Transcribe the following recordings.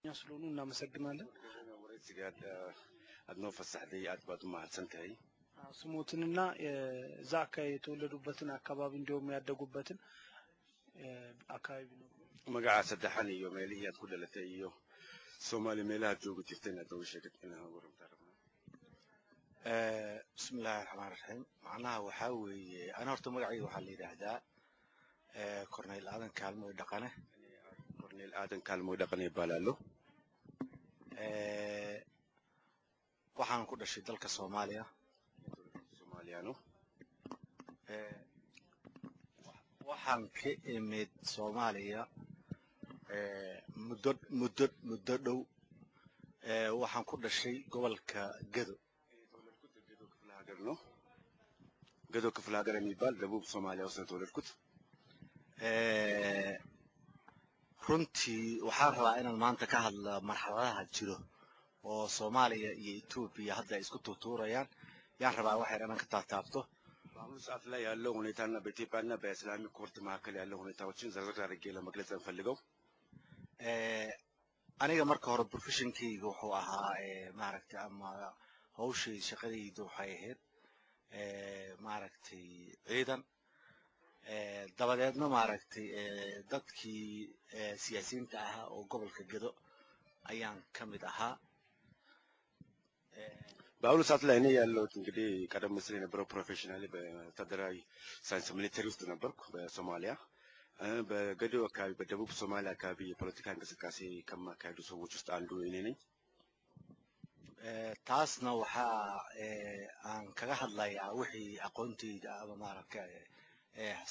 ስለሆኑ እናመሰግናለን። አድኖ ፈሳህደይ አጥባቱ ማህሰንተይ ስሞትንና እዛ አካባቢ የተወለዱበትን አካባቢ እንደውም ያደጉበትን አካባቢ ነው። መጋዓ ሰደሐን iyo meelihii aad ku dhalatay iyo Soomaali meelaha joogo jirtayna doo sheegtayna waran tarma bismillaahir rahmaanir rahiim macnaha waxa weeye ana horta magacayga waxa la yiraahdaa Cornel Aadan Kaalmo dhaqane balaalo waxaan ku dhashay dalka Soomaaliyaano waxaan ka imid Soomaaliya muddo dhow waxaan ku dhashay gobolka Gado ክፍለ ሀገር የሚባል ደቡብ ሶማሊያ ውስጥ ተወለድኩት runtii waxaan rabaa inaan maanta ka hadla marxaladaha jiro oo Soomaaliya iyo Itoobiya hadda isku tuurayaan yaan rabaa wax yar inaan ka taabto በአሁኑ ሰዓት ላይ ያለው ሁኔታና በኢትዮጵያና በእስላሚክ ኮርት መካከል ያለው ሁኔታዎችን ዘርዘር አድርጌ ለመግለጽ እንፈልገው aniga marka hore professionkeyga wuxuu ahaa maaragtay ama hawshay shaqadaydu waxay ahayd maaragtay ciidan dabadeedna maaragtay dadkii siyaasiyiinta ahaa oo gobolka Gado ayaan ka mid ahaa በአሁኑ ሰዓት ላይ እኔ ያለሁት እንግዲህ ቀደም ሲል የነበረው ፕሮፌሽናሊ በወታደራዊ ሳይንስ ሚሊተሪ ውስጥ ነበርኩ በሶማሊያ በገዶ አካባቢ በደቡብ ሶማሊያ አካባቢ የፖለቲካ እንቅስቃሴ ከማካሄዱ ሰዎች ውስጥ አንዱ እኔ ነኝ taasna waxa aan kaga hadlayaa wixii aqoontayda ama maaragtay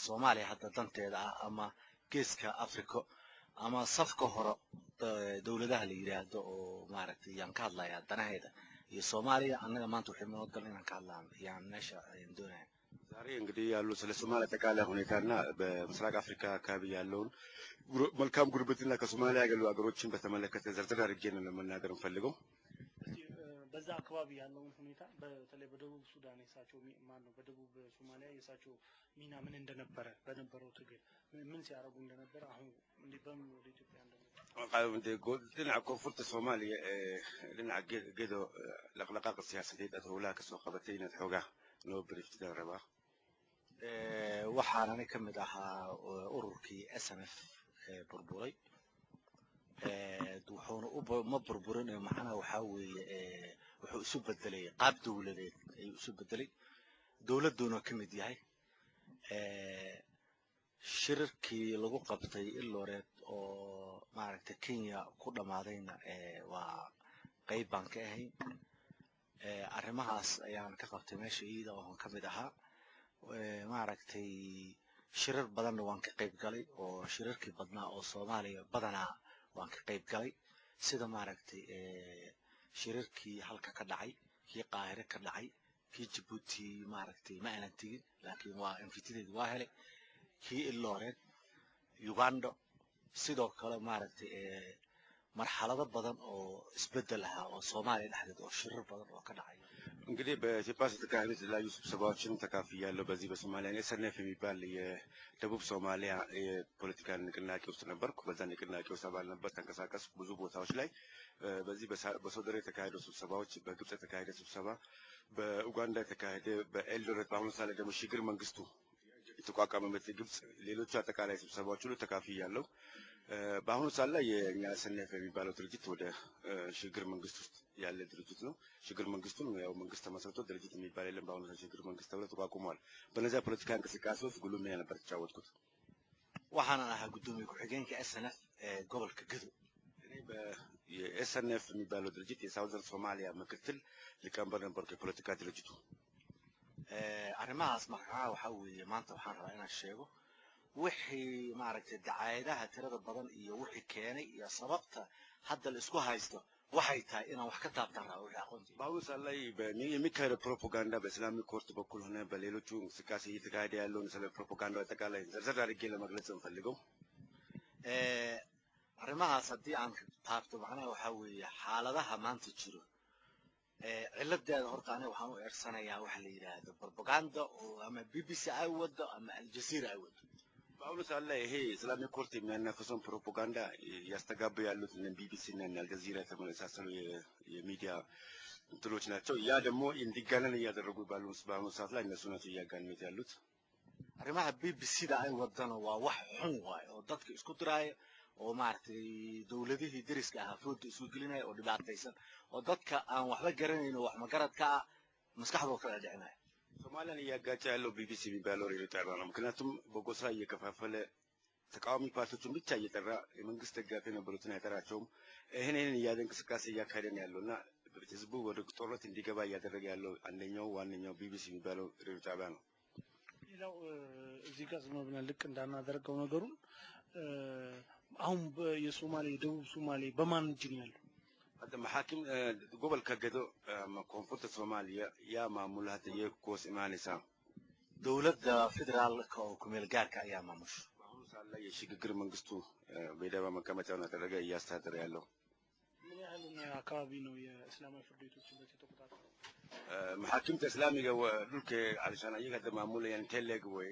Soomaaliya hadda danteeda ama geeska Afrika ama safka hore dawladaha la yiraahdo oo maaragtay yaan ka hadlayaa danaheeda iyo Soomaaliya anaga maanta waxay noo gal inaan ka hadlaano yaan meesha ayaan doonayaa ዛሬ እንግዲህ ያሉ ስለ ሶማሊያ ተቃላ ሁኔታና በምስራቅ አፍሪካ አካባቢ ያለውን መልካም ጉርብትና ከሶማሊያ ያሉ ሀገሮችን በተመለከተ ዘርዘር አድርጌ ነው ለመናገር እንፈልገው በዛ አካባቢ ያለውን ሁኔታ በተለይ በደቡብ ሱዳን የሳቸው ማን ነው በደቡብ ሶማሊያ የሳቸው ሚና ምን እንደነበረ በነበረው ትግል ምን ሲያረጉ እንደነበረ አሁን እንዲበም ወደ ኢትዮጵያ لنا كونفورت الصومالي لنا جدو لقلقاق السياسية تدخلها كسوق قبتين الحوجة نو بريفت دربا waxaan aniga kamid ahaa ururkii SNF burburay wuxuuna ma burburin macnaha waxa weeye wuxuu isu bedelay qaab dawladeed ayuu isu bedelay dawladuna kamid yahay shirarkii lagu qabtay Ilooreed oo maaragtay Kenya ku dhamaadayna waa qayb baan ka ahay arrimahaas ayaan ka qabtay meesha iyada oo kamid ahaa maaragtay shirar badan waan ka qayb galay oo shirarkii badnaa oo Soomaaliya badanaa waan ka qayb galay sida maaragtay shirarkii halka ka dhacay kii Qaahire ka dhacay kii Djibouti maaragtay ma aanan tigin laakiin waa inviteed waa helay kii Ilooreed Uganda sidoo kale maaragtay marxalado badan oo isbedel ah oo Soomaaliya dhexdeeda oo shirar badan oo ka dhacay እንግዲህ በኢትዮጵያ ተካሄዱ የተለያዩ ስብሰባዎችን ተካፍያለሁ በዚህ በሶማሊያ SNF የሚባል የደቡብ ሶማሊያ የፖለቲካ ንቅናቄ ውስጥ ነበርኩ በዛ ንቅናቄ ውስጥ አባል ነበር ተንቀሳቀስኩ ብዙ ቦታዎች ላይ በዚህ በሶደሬ የተካሄዱ ስብሰባዎች በግብጽ የተካሄደ ስብሰባ በኡጋንዳ የተካሄደ በኤልዶሬት በአሁኑ ሰዓት ደግሞ ሽግግር መንግስቱ የተቋቋመበት ግብጽ ሌሎች አጠቃላይ ስብሰባዎች ሁሉ ተካፍያለሁ በአሁኑ ሰዓት ላይ የኛ SNF የሚባለው ድርጅት ወደ ሽግግር መንግስት ውስጥ ያለ ድርጅት ነው ሽግግር መንግስቱን ያው መንግስት ተመስርቶ ድርጅት የሚባል የለም በአሁኑ ሰዓት ሽግግር መንግስት ተብሎ ተቋቁሟል በነዚያ ፖለቲካ እንቅስቃሴ ውስጥ ጉልህ ሚና ነበር ተጫወትኩት waxaan ahaa gudoomiye ku-xigeenka SNF gobolka Gado የSNF የሚባለው ድርጅት የሳውዘርን ሶማሊያ ምክትል ሊቀመንበር ነበርኩ የፖለቲካ ድርጅቱ arrimahaas markaa waxa weeye maanta waxaan rabaa inaan sheego wixii maaragtay dacaayadaha tirada badan iyo wixii keenay iyo sababta hadda la isku haysto waxay tahay inaan wax ka taabtaan rabo wixii aqoonti በአሁኑ ሰዓት ላይ የሚካሄደው ፕሮፓጋንዳ በእስላሚክ ኮርት በኩል ሆነ በሌሎቹ እንቅስቃሴ እየተካሄደ ያለውን ስለ ፕሮፓጋንዳው አጠቃላይ ዘርዘር አድርጌ ለመግለጽ እንፈልገው arrimahaas haddii aan taabto macnaha waxa weeye xaaladaha maanta jiro ciladeeda horta aniga waxaan u eersanayaa waxa la yiraahdo propaganda oo ama BBC ay wado ama Al Jazeera ay wado በአሁኑ ሰዓት ላይ ይሄ ኢስላሚክ ኮርት የሚያናፍሰውን ፕሮፓጋንዳ ያስተጋቡ ያሉት እነ ቢቢሲ እና አልጀዚራ የተመሳሰሉ የሚዲያ እንትሎች ናቸው። ያ ደግሞ እንዲጋነን እያደረጉ በአሁኑ ሰዓት ላይ እነሱ ናቸው እያጋነኑት ያሉት። arrimaha BBC-da ay wadana waa wax xun waay oo dadka isku diraya oo maartay dawladihii dariska ah food isu gelinaya oo dhibaataysan oo dadka aan waxba garanaynin wax magaradka ah maskaxdooda kala dhicinaya ሶማሊያን እያጋጨ ያለው ቢቢሲ የሚባለው ሬዲዮ ጣቢያ ነው። ምክንያቱም በጎሳ እየከፋፈለ ተቃዋሚ ፓርቲዎችን ብቻ እየጠራ የመንግስት ደጋፊ የነበሩትን አይጠራቸውም። ይሄንን እያለ እንቅስቃሴ እያካሄደ ነው ያለውና ህዝቡ ወደ ጦርነት እንዲገባ እያደረገ ያለው አንደኛው ዋነኛው ቢቢሲ የሚባለው ሬዲዮ ጣቢያ ነው። ሌላው እዚህ ጋር ዝም ብለን ልክ እንዳናደርገው ነገሩን አሁን የሶማሌ ደቡብ ሶማሌ በማን እጅ ነው ያለው? هذا محاكم قبل كجدو كونفورت الصومالية يا معمول هذا يكوس إيمان إسام دولة فدرال كوميل جارك يا ماموش معمول صار لا يشيك غير منقصتو بيدا ما كما تاونا ترجع يستهتر يالله من أهلنا أكابينو يا إسلام الفرديتو سبتي تقطع محاكم إسلامي جو دولك علشان أيك هذا معمول يعني تلقى وي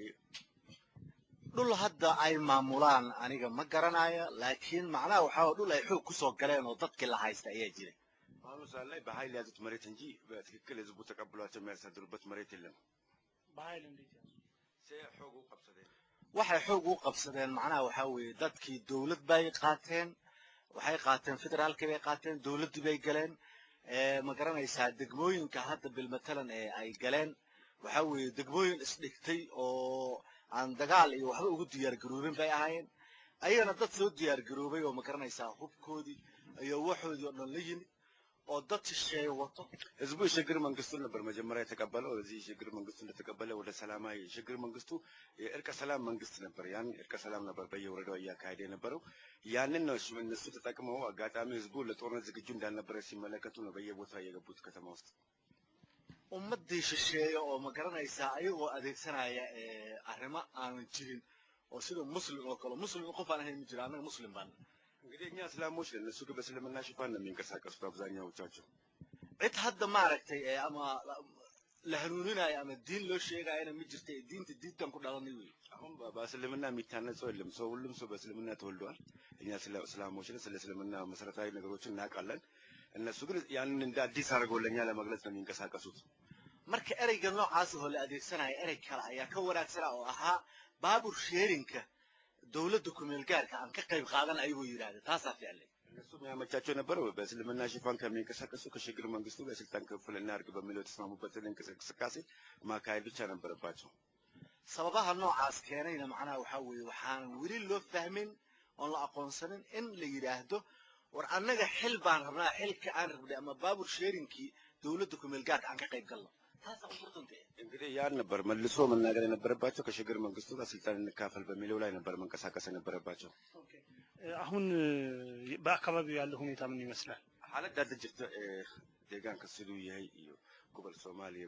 دول هذا أي معمولان أنا ما قرنايا لكن معناه وحاول دول يحوك كسر كلام وضدك اللي هيست أيجري. معمول صار لا بهاي لازم مريت نجي بتكل زبوط قبلات مرس دربت مريت لهم. بهاي اللي سيحوقوا قبصدين. waxay xoog u qabsadeen macnaha waxa weeye dadkii dawlad bay qaateen waxay qaateen federaalka bay qaateen dawladdu bay galeen ma garanaysaa degmooyinka hadda bil matalan ee ay galeen waxa weeye degmooyin isdhigtay oo aan dagaal iyo waxba ugu diyaar garoobin bay ahaayeen ayana dad soo diyaar garoobay oo ma garanaysaa hubkoodii iyo waxoodii oo dhan la yimid oo dad shisheeye wato ህዝቡ የሽግግር መንግስቱን ነበር መጀመሪያ የተቀበለው። እዚህ የሽግግር መንግስቱ እንደተቀበለ ወደ ሰላማዊ የሽግግር መንግስቱ የእርቀ ሰላም መንግስት ነበር። ያን እርቀ ሰላም ነበር በየወረዳው እያካሄደ የነበረው። ያንን ነው እነሱ ተጠቅመው አጋጣሚ ህዝቡ ለጦርነት ዝግጁ እንዳልነበረ ሲመለከቱ ነው በየቦታው የገቡት ከተማ ውስጥ። ummadii shisheeye oo ma garanaysaa ayagoo adeegsanaya arrimo aan jirin oo sida muslim oo kale muslim qof aan ahayn jira anaga muslim baan እንግዲህ እኛ እስላሞች ነን። እነሱ በእስልምና ሽፋን ነው የሚንቀሳቀሱት አብዛኛዎቻቸው። cid hadda maaragtay ama la hanuuninaya ama diin loo sheegayana ma jirta diintan ku dhalanay wey አሁን በእስልምና የሚታነጸው የለም። ሰው ሁሉም ሰው በእስልምና ተወልዷል። እኛ እስላሞች ነን። ስለ እስልምና መሰረታዊ ነገሮችን እናውቃለን። እነሱ ግን ያንን እንደ አዲስ አድርገው ለኛ ለመግለጽ ነው የሚንቀሳቀሱት። marka ereyga noocaas oo la adeegsanayo erey kale ayaa ka wanaagsan oo ahaa baabur sheerinka dawladda ku meel gaarka aan ka qayb qaadan ayuu yiraahdo taasaa ficilay እነሱ የሚያመቻቸው ነበረው በእስልምና ሽፋን ከሚንቀሳቀሱ ከሽግግር መንግስቱ በስልጣን ክፍል እናድርግ በሚለው የተስማሙበትን እንቅስቃሴ ማካሄድ ብቻ ነበረባቸው። sababaha noocaas keenayna macnaha waxa weeye waxaan weli loo fahmin oo la aqoonsanin in la yiraahdo war annaga xil baan rabnaa xilka aan rabnay ama baabur sheerinkii dawladda ku meel gaarka aan ka qayb galno taasaa u furtantay እንግዲህ ያን ነበር መልሶ መናገር የነበረባቸው ከሽግግር መንግስቱ ጋር ስልጣን እንካፈል በሚለው ላይ ነበር መንቀሳቀስ የነበረባቸው። አሁን በአካባቢው ያለው ሁኔታ ምን ይመስላል? حالة دادة جرت ديجان كسلو يهي قبل الصومالي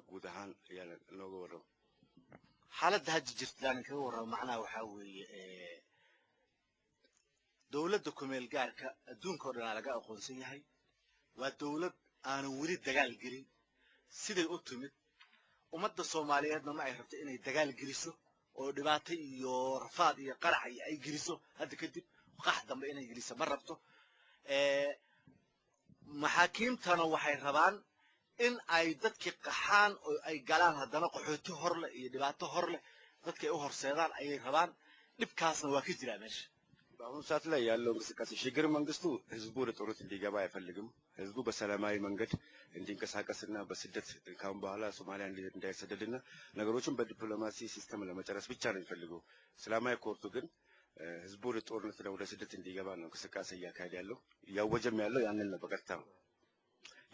كودهان يعني لوجو ورو xaaladda hadda jirta aan kaga warramo macnaha waxaa weeye dawladda ku meel gaarka adduunka oo dhan laga aqoonsan yahay waa dawlad aanan weli dagaal gelin siday u timid ummadda Soomaaliyeedna ma ay rabto inay dagaal geliso oo dhibaato iyo rafaad iyo qarax ay geliso hadda kadib qax dambe inay geliso ma rabto maxaakiimtana waxay rabaan in ay dadkii qaxaan oo ay galaan haddana qaxooti hor leh iyo dhibaato hor leh dadkay u horseedaan ayay rabaan dhibkaasna waa ka jiraa meesha በአሁኑ ሰዓት ላይ ያለው እንቅስቃሴ ሽግግር መንግስቱ ህዝቡ ወደ ጦርነት እንዲገባ አይፈልግም። ህዝቡ በሰላማዊ መንገድ እንዲንቀሳቀስና በስደት ካሁን በኋላ ሶማሊያ እንዳይሰደድና ነገሮችን በዲፕሎማሲ ሲስተም ለመጨረስ ብቻ ነው የሚፈልገው። ሰላማዊ ኮርቱ ግን ህዝቡ ወደ ጦርነትና ወደ ስደት እንዲገባ ነው እንቅስቃሴ እያካሄደ ያለው። እያወጀም ያለው ያንን ነው በቀጥታ ነው።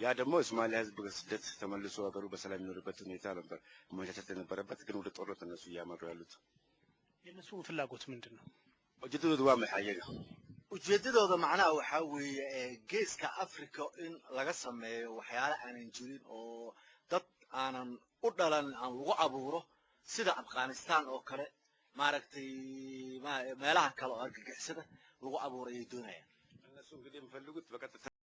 ያ ደግሞ የሶማሊያ ህዝብ በስደት ተመልሶ ሀገሩ በሰላም የሚኖርበት ሁኔታ ነበር መመቻቸት የነበረበት። ግን ወደ ጦርነት እነሱ እያመሩ ያሉት። የነሱ ፍላጎት ምንድን ነው? ujeedadoodu waa maxay iyaga? ujeedadooda macnaha waxaa weeye geeska Afrika in laga sameeyo waxyaalo aanan jirin oo dad aanan u dhalan aan lagu abuuro sida Afghanistan oo kale maaragtay meelaha kale oo argagixisada lagu abuuray ay doonayaan. እነሱ እንግዲህ የሚፈልጉት በቀጥታ